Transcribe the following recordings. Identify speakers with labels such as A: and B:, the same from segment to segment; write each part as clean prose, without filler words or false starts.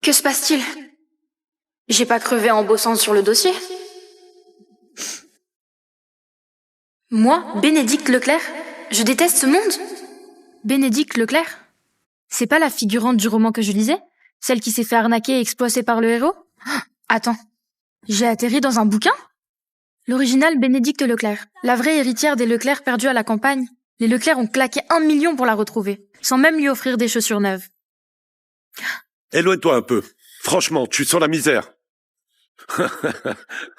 A: Que se passe-t-il? J'ai pas crevé en bossant sur le dossier. Moi, Bénédicte Leclerc? Je déteste ce monde. Bénédicte Leclerc? C'est pas la figurante du roman que je lisais? Celle qui s'est fait arnaquer et exploiter par le héros? Attends, j'ai atterri dans un bouquin? L'original Bénédicte Leclerc, la vraie héritière des Leclerc perdus à la campagne. Les Leclerc ont claqué 1 million pour la retrouver, sans même lui offrir des chaussures neuves.
B: Éloigne-toi un peu. Franchement, tu sens la misère.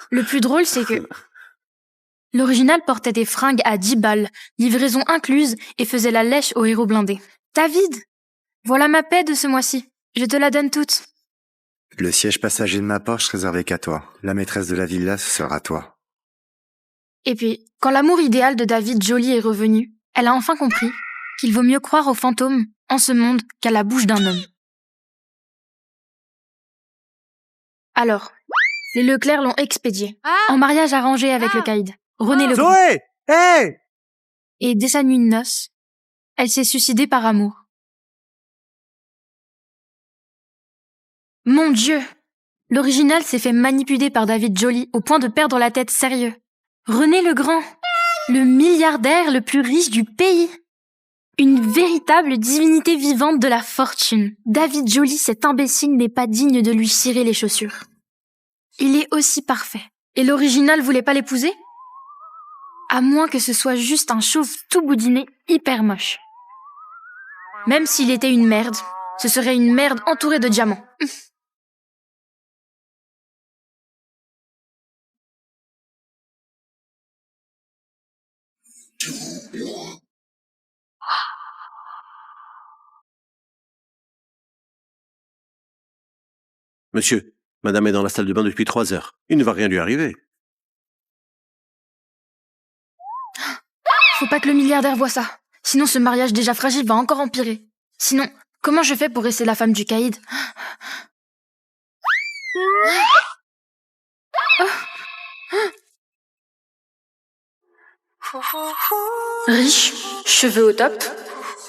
A: Le plus drôle, c'est que l'original portait des fringues à 10 balles, livraison incluse, et faisait la lèche au héros blindé. David, voilà ma paie de ce mois-ci. Je te la donne toute.
C: Le siège passager de ma Porsche réservé qu'à toi. La maîtresse de la villa, ce sera toi.
A: Et puis, quand l'amour idéal de David Joly est revenu, elle a enfin compris qu'il vaut mieux croire aux fantômes en ce monde qu'à la bouche d'un homme. Alors, les Leclerc l'ont expédié, en mariage arrangé avec le caïd, René Legrand.
C: Zoé! Hey!
A: Et dès sa nuit de noces, elle s'est suicidée par amour. Mon Dieu! L'original s'est fait manipuler par David Joly au point de perdre la tête sérieux. René Legrand, le milliardaire le plus riche du pays. Une véritable divinité vivante de la fortune. David Joly, cet imbécile, n'est pas digne de lui cirer les chaussures. Il est aussi parfait. Et l'original voulait pas l'épouser? À moins que ce soit juste un chauve tout boudiné hyper moche. Même s'il était une merde, ce serait une merde entourée de diamants.
D: Monsieur, madame est dans la salle de bain depuis 3 heures. Il ne va rien lui arriver.
A: Faut pas que le milliardaire voie ça. Sinon ce mariage déjà fragile va encore empirer. Sinon, comment je fais pour rester la femme du caïd? Riche, cheveux au top,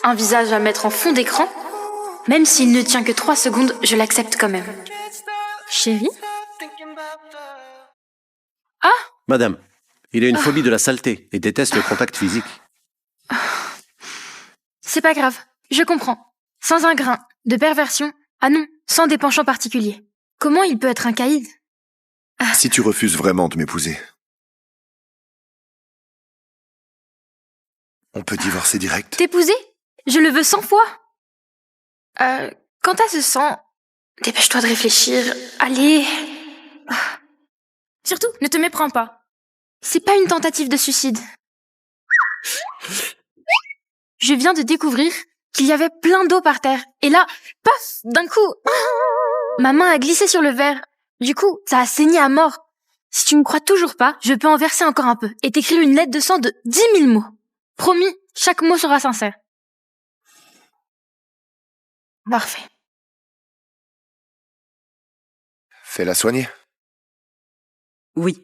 A: un visage à mettre en fond d'écran. Même s'il ne tient que 3 secondes, je l'accepte quand même. Chérie? Ah!
D: Madame, il a une phobie de la saleté et déteste le contact physique.
A: C'est pas grave, je comprends. Sans un grain de perversion, ah non, sans des penchants particuliers. Comment il peut être un caïd?
E: Si tu refuses vraiment de m'épouser, on peut divorcer direct.
A: T'épouser? Je le veux 100 fois. Quant à ce sang, dépêche-toi de réfléchir. Allez. Surtout, ne te méprends pas. C'est pas une tentative de suicide. Je viens de découvrir qu'il y avait plein d'eau par terre. Et là, paf, d'un coup, ma main a glissé sur le verre. Du coup, ça a saigné à mort. Si tu me crois toujours pas, je peux en verser encore un peu et t'écrire une lettre de sang de 10 000 mots. Promis, chaque mot sera sincère. Parfait.
E: Fais-la soigner.
F: Oui.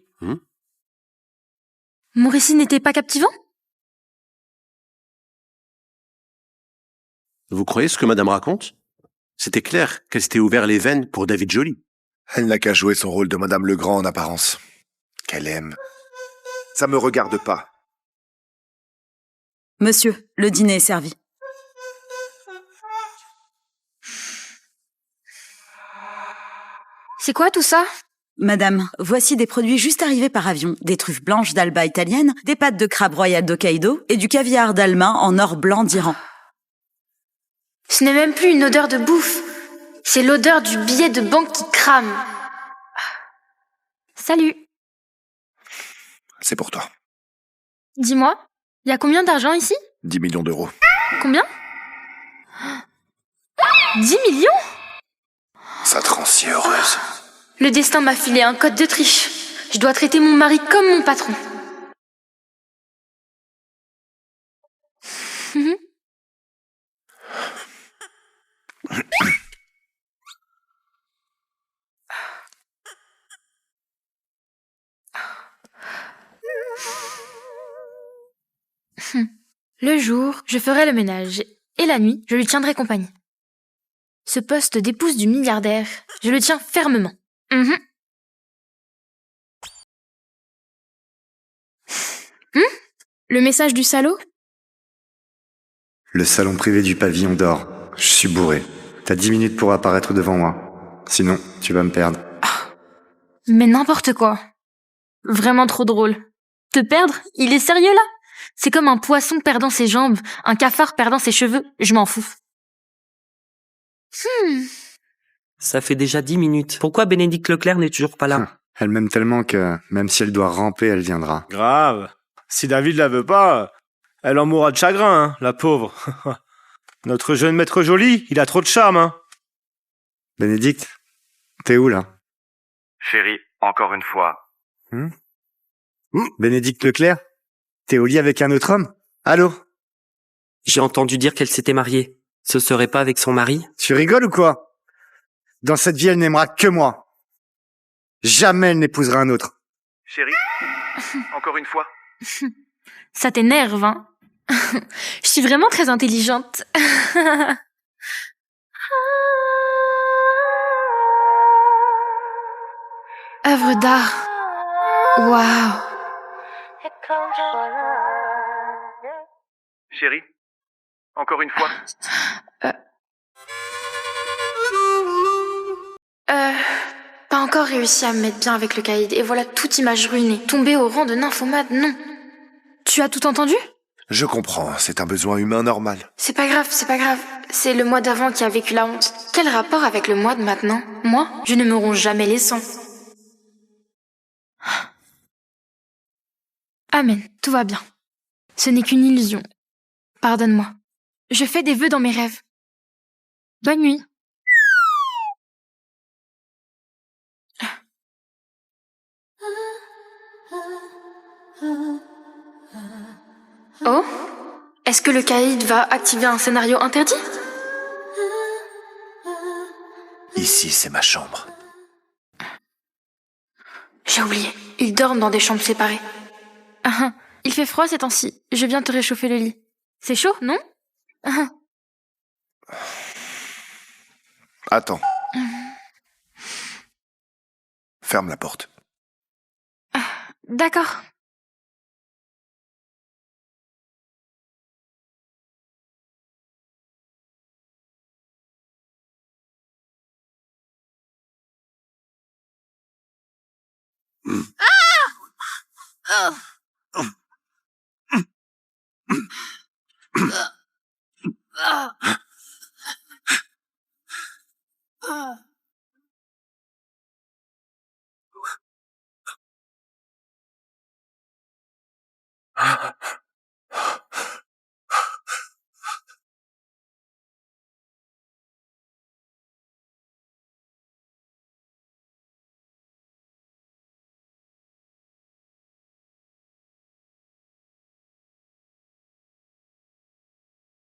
A: Mon récit n'était pas captivant?
D: Vous croyez ce que madame raconte? C'était clair qu'elle s'était ouvert les veines pour David Joly.
E: Elle n'a qu'à jouer son rôle de Madame Legrand en apparence. Qu'elle aime. Ça me regarde pas.
F: Monsieur, le dîner est servi.
A: C'est quoi tout ça?
F: Madame, voici des produits juste arrivés par avion. Des truffes blanches d'Alba italienne, des pâtes de crabe royal d'Hokkaido et du caviar d'Alma en or blanc d'Iran.
A: Ce n'est même plus une odeur de bouffe. C'est l'odeur du billet de banque qui crame. Salut.
E: C'est pour toi.
A: Dis-moi, il y a combien d'argent ici?
E: 10 millions d'euros.
A: Combien? 10 millions?
E: Ça te rend si heureuse.
A: Le destin m'a filé un code de triche. Je dois traiter mon mari comme mon patron. Le jour, je ferai le ménage. Et la nuit, je lui tiendrai compagnie. Ce poste d'épouse du milliardaire, je le tiens fermement. Mhm.
G: Le message du salaud?
C: Le salon privé du pavillon dort. Je suis bourré. T'as 10 minutes pour apparaître devant moi. Sinon, tu vas me perdre.
A: Mais n'importe quoi. Vraiment trop drôle. Te perdre? Il est sérieux là? C'est comme un poisson perdant ses jambes, un cafard perdant ses cheveux, je m'en fous.
H: Ça fait déjà 10 minutes. Pourquoi Bénédicte Leclerc n'est toujours pas là?
C: Elle m'aime tellement que, même si elle doit ramper, elle viendra.
I: Grave. Si David la veut pas, elle en mourra de chagrin, hein, la pauvre. Notre jeune maître Joly, il a trop de charme, hein.
C: Bénédicte, t'es où là?
J: Chérie, encore une fois.
C: Bénédicte Leclerc? T'es au lit avec un autre homme? Allô?
H: J'ai entendu dire qu'elle s'était mariée. Ce serait pas avec son mari?
C: Tu rigoles ou quoi? Dans cette vie, elle n'aimera que moi. Jamais elle n'épousera un autre.
J: Chérie, encore une fois.
A: Ça t'énerve, hein? Je suis vraiment très intelligente. Œuvre d'art. Waouh.
J: Chérie, encore une fois.
A: Pas encore réussi à me mettre bien avec le caïd, et voilà toute image ruinée. Tombée au rang de nymphomade, non. Tu as tout entendu?
E: Je comprends, c'est un besoin humain normal.
A: C'est pas grave, c'est pas grave. C'est le mois d'avant qui a vécu la honte. Quel rapport avec le mois de maintenant? Moi, je ne me ronge jamais les sangs. Amen, tout va bien. Ce n'est qu'une illusion. Pardonne-moi. Je fais des vœux dans mes rêves. Bonne nuit. Oh? Est-ce que le caïd va activer un scénario interdit?
E: Ici, c'est ma chambre.
A: J'ai oublié. Ils dorment dans des chambres séparées. Ah, il fait froid ces temps-ci. Je viens te réchauffer le lit. C'est chaud, non? Ah.
E: Attends. Ferme la porte.
A: D'accord.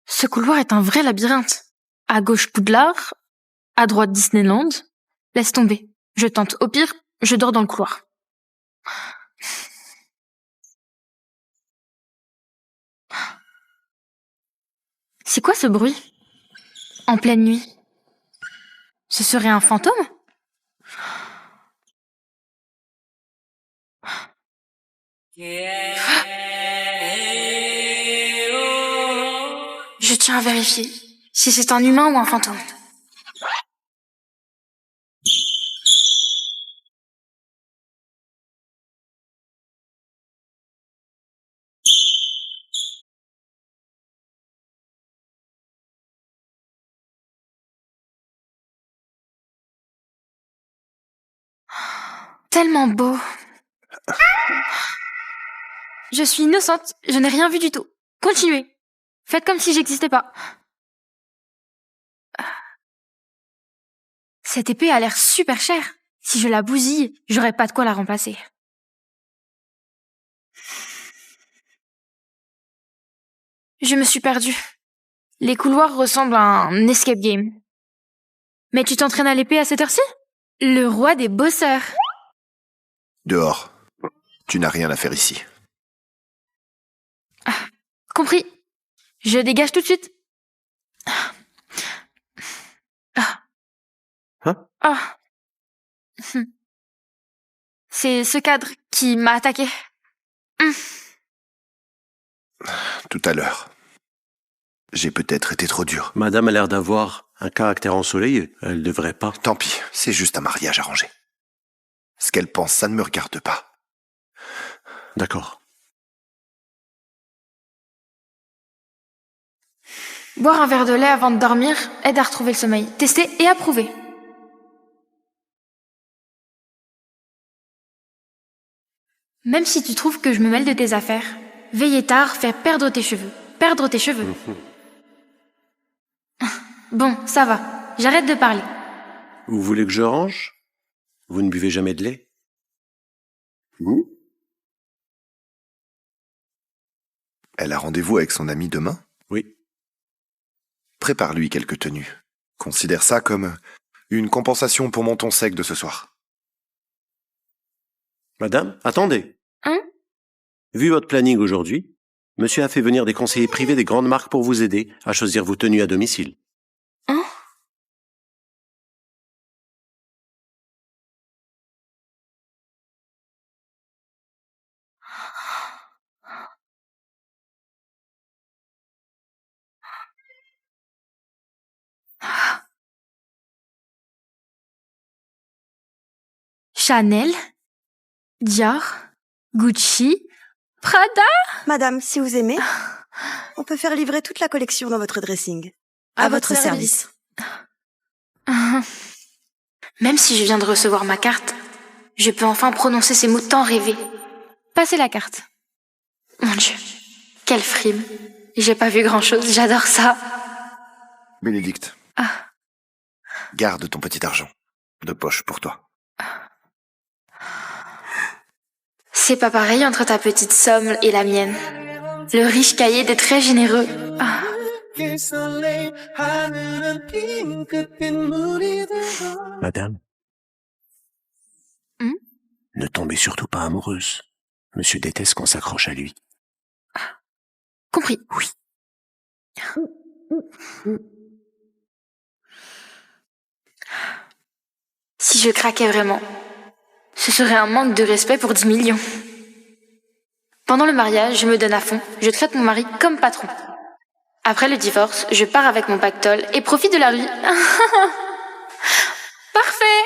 A: Ce couloir est un vrai labyrinthe. À gauche Poudlard, à droite Disneyland. Laisse tomber. Je tente. Au pire, je dors dans le couloir. C'est quoi ce bruit? En pleine nuit. Ce serait un fantôme? Je tiens à vérifier si c'est un humain ou un fantôme. Tellement beau. Je suis innocente, je n'ai rien vu du tout. Continuez. Faites comme si j'existais pas. Cette épée a l'air super chère. Si je la bousille, j'aurais pas de quoi la remplacer. Je me suis perdue. Les couloirs ressemblent à un escape game. Mais tu t'entraînes à l'épée à cette heure-ci? Le roi des bosseurs.
E: Dehors. Tu n'as rien à faire ici.
A: Compris. Je dégage tout de suite. Ah.
D: Hein?
A: Ah. C'est ce cadre qui m'a attaqué.
E: Tout à l'heure. J'ai peut-être été trop dur.
D: Madame a l'air d'avoir un caractère ensoleillé. Elle devrait pas.
E: Tant pis, c'est juste un mariage arrangé. Ce qu'elle pense, ça ne me regarde pas.
D: D'accord.
A: Boire un verre de lait avant de dormir aide à retrouver le sommeil. Testé et approuvé. Même si tu trouves que je me mêle de tes affaires, veiller tard fait perdre tes cheveux. Perdre tes cheveux. Bon, ça va. J'arrête de parler.
D: Vous voulez que je range? Vous ne buvez jamais de lait? Vous?
E: Elle a rendez-vous avec son ami demain?
D: Oui.
E: Prépare-lui quelques tenues. Considère ça comme une compensation pour mon ton sec de ce soir.
D: Madame, attendez.
A: Hein?
D: Vu votre planning aujourd'hui, monsieur a fait venir des conseillers privés des grandes marques pour vous aider à choisir vos tenues à domicile.
A: Hein? Chanel, Dior, Gucci, Prada.
K: Madame, si vous aimez, on peut faire livrer toute la collection dans votre dressing.
F: À votre service.
A: Même si je viens de recevoir ma carte, je peux enfin prononcer ces mots tant rêvés. Passez la carte. Mon Dieu, quelle frime. J'ai pas vu grand-chose, j'adore ça.
E: Bénédicte.
A: Ah.
E: Garde ton petit argent. De poche pour toi.
A: C'est pas pareil entre ta petite somme et la mienne. Le riche cahier des très généreux. Ah.
D: Madame. Ne tombez surtout pas amoureuse. Monsieur déteste qu'on s'accroche à lui.
A: Compris.
D: Oui.
A: Si je craquais vraiment, ce serait un manque de respect pour 10 millions. Pendant le mariage, je me donne à fond, je traite mon mari comme patron. Après le divorce, je pars avec mon pactole et profite de la vie. Parfait!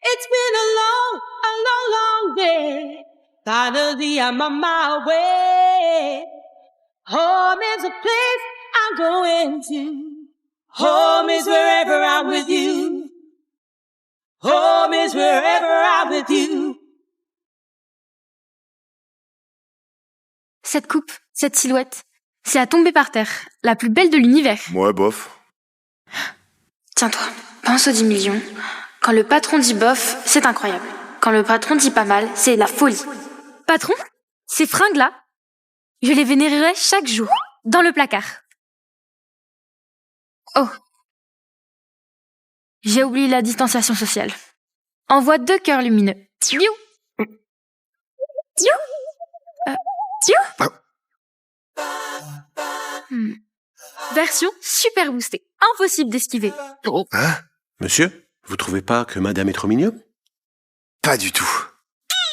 L: It's been a long day. Finally, I'm on my way. Home is a place I'm going to. Home is wherever I'm with you. Home is wherever I'm with you.
A: Cette coupe, cette silhouette, c'est à tomber par terre, la plus belle de l'univers.
E: Ouais, bof.
A: Tiens-toi, pense aux 10 millions. Quand le patron dit bof, c'est incroyable. Quand le patron dit pas mal, c'est la folie. Patron, ces fringues-là, je les vénérerai chaque jour, dans le placard. Oh. J'ai oublié la distanciation sociale. Envoie 2 cœurs lumineux. Tiou. Tiou. Tiou. Version super boostée. Impossible d'esquiver.
E: Hein?
D: Monsieur, vous trouvez pas que madame est trop mignonne?
E: Pas du tout.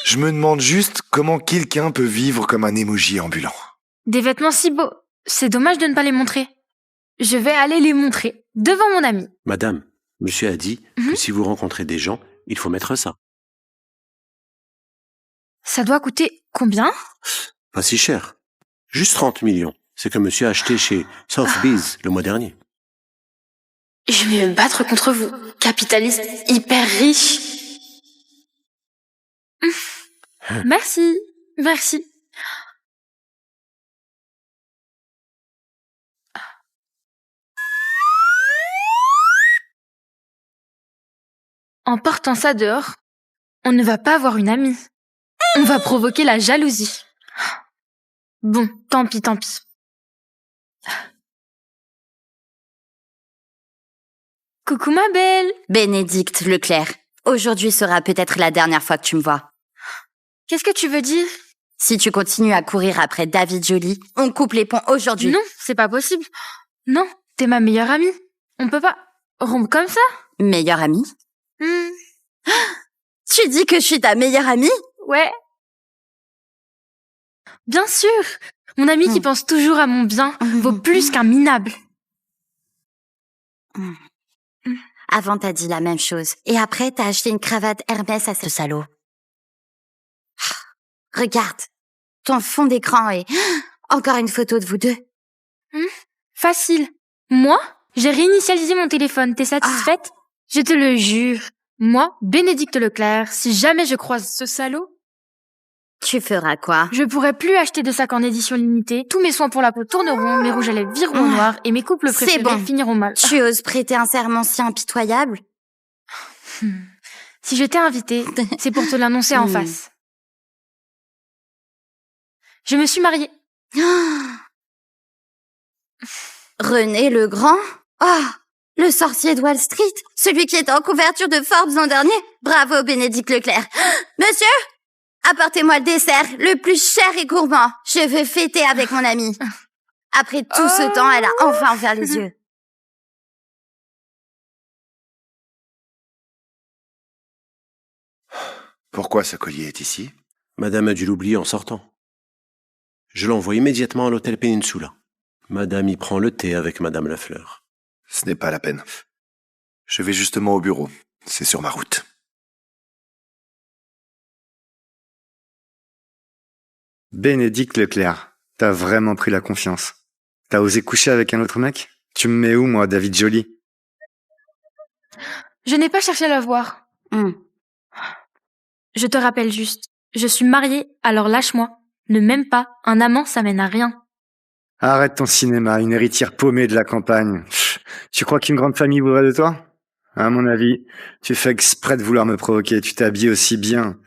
E: Je me demande juste comment quelqu'un peut vivre comme un emoji ambulant.
A: Des vêtements si beaux. C'est dommage de ne pas les montrer. Je vais aller les montrer devant mon ami.
D: Madame, monsieur a dit que si vous rencontrez des gens, il faut mettre ça.
A: Ça doit coûter combien?
D: Pas si cher. Juste 30 millions. C'est que monsieur a acheté chez Sotheby's le mois dernier.
A: Je vais me battre contre vous, capitaliste hyper riche. Merci, merci. En portant ça dehors, on ne va pas avoir une amie. On va provoquer la jalousie. Bon, tant pis, tant pis. Coucou ma belle.
F: Bénédicte Leclerc, aujourd'hui sera peut-être la dernière fois que tu me vois.
A: Qu'est-ce que tu veux dire?
F: Si tu continues à courir après David Joly, on coupe les ponts aujourd'hui.
A: Non, c'est pas possible. Non, T'es ma meilleure amie. On peut pas rompre comme ça.
F: Meilleure amie?
A: Hmm,
F: Tu dis que je suis ta meilleure amie?
A: ouais. Bien sûr. Mon ami qui pense toujours à mon bien vaut plus qu'un minable.
F: Avant, t'as dit la même chose. Et après, t'as acheté une cravate Hermès à ce salaud. Regarde, ton fond d'écran est encore une photo de vous deux.
A: Facile. Moi, j'ai réinitialisé mon téléphone. T'es satisfaite? Je te le jure. Moi, Bénédicte Leclerc, si jamais je croise ce salaud,
F: Tu feras quoi?
A: je pourrai plus acheter de sac en édition limitée. Tous mes soins pour la peau tourneront, mes rouges à lèvres vireront au noir et mes couples
F: C'est
A: préférés
F: bon.
A: finiront mal.
F: Tu oses prêter un serment si impitoyable?
A: Si je t'ai invité, c'est pour te l'annoncer en face. Je me suis mariée.
F: René le Grand? Le sorcier de Wall Street? Celui qui était en couverture de Forbes l'an dernier? Bravo, Bénédicte Leclerc. Monsieur? Apportez-moi le dessert, le plus cher et gourmand. Je veux fêter avec mon amie. Après tout ce temps, elle a enfin ouvert les yeux.
E: Pourquoi ce collier est ici?
D: Madame a dû l'oublier en sortant. Je l'envoie immédiatement à l'hôtel Peninsula. Madame y prend le thé avec Madame Lafleur.
E: Ce n'est pas la peine. Je vais justement au bureau. C'est sur ma route.
C: Bénédicte Leclerc, t'as vraiment pris la confiance. T'as osé coucher avec un autre mec? Tu me mets où, moi, David Joly?
A: Je n'ai pas cherché à la voir. Je te rappelle juste, je suis mariée, alors lâche-moi. Ne m'aime pas, un amant ça mène à rien.
C: Arrête ton cinéma, une héritière paumée de la campagne. Pff, tu crois qu'une grande famille voudrait de toi? À mon avis, tu fais exprès de vouloir me provoquer, tu t'habilles aussi bien.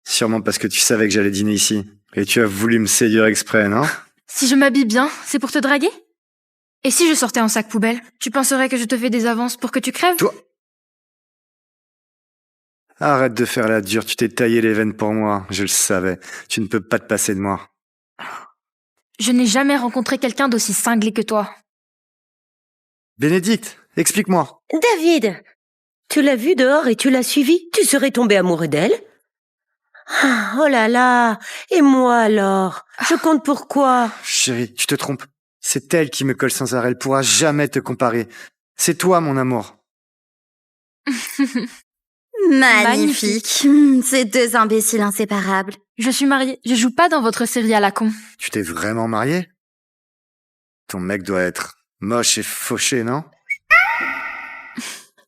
C: Sûrement parce que tu savais que j'allais dîner ici. Et tu as voulu me séduire exprès, non?
A: Si je m'habille bien, c'est pour te draguer? Et si je sortais en sac poubelle, tu penserais que je te fais des avances pour que tu crèves?
C: Toi Arrête de faire la dure, tu t'es taillé les veines pour moi, je le savais. Tu ne peux pas te passer de moi.
A: Je n'ai jamais rencontré quelqu'un d'aussi cinglé que toi.
C: Bénédicte, explique-moi.
L: David, tu l'as vue dehors et tu l'as suivie? Tu serais tombé amoureux d'elle? Oh là là. Et moi alors? Je compte pour quoi?
C: Chérie, tu te trompes. C'est elle qui me colle sans arrêt, elle pourra jamais te comparer. C'est toi, mon amour.
F: Magnifique. Ces deux imbéciles inséparables.
A: Je suis mariée, je joue pas dans votre série à la con.
C: Tu t'es vraiment mariée? Ton mec doit être moche et fauché, non?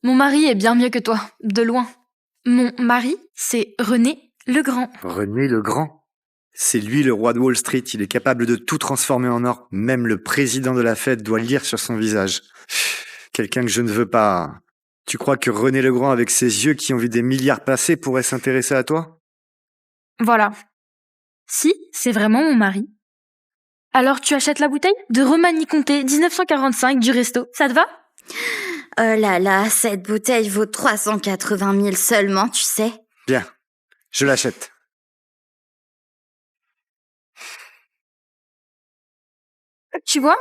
A: Mon mari est bien mieux que toi, de loin. Mon mari, c'est René le Grand.
C: René le Grand? C'est lui le roi de Wall Street, il est capable de tout transformer en or. Même le président de la Fed doit lire sur son visage. Quelqu'un que je ne veux pas. Tu crois que René le Grand, avec ses yeux qui ont vu des milliards passer, pourrait s'intéresser à toi?
A: Voilà. Si, c'est vraiment mon mari. Alors tu achètes la bouteille de Romani-Comté 1945 du resto, ça te va?
F: Oh là là, cette bouteille vaut 380 000 seulement, tu sais.
C: Bien, je l'achète.
A: Tu vois?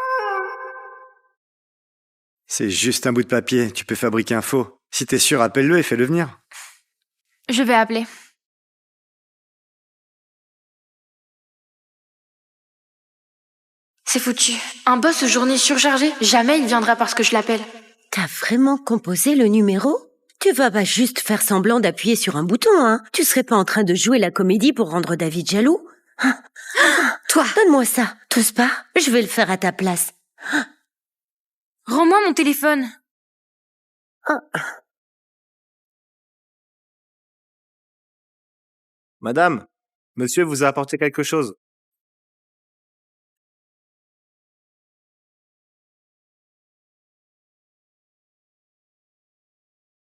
C: C'est juste un bout de papier, tu peux fabriquer un faux. Si t'es sûr, appelle-le et fais-le venir.
A: Je vais appeler. C'est foutu. Un boss journée surchargée, jamais il viendra parce que je l'appelle.
L: T'as vraiment composé le numéro? Tu vas pas juste faire semblant d'appuyer sur un bouton, hein? Tu serais pas en train de jouer la comédie pour rendre David jaloux? Toi, donne-moi ça. T'oses pas? Je vais le faire à ta place.
A: Rends-moi mon téléphone.
I: Madame, monsieur vous a apporté quelque chose.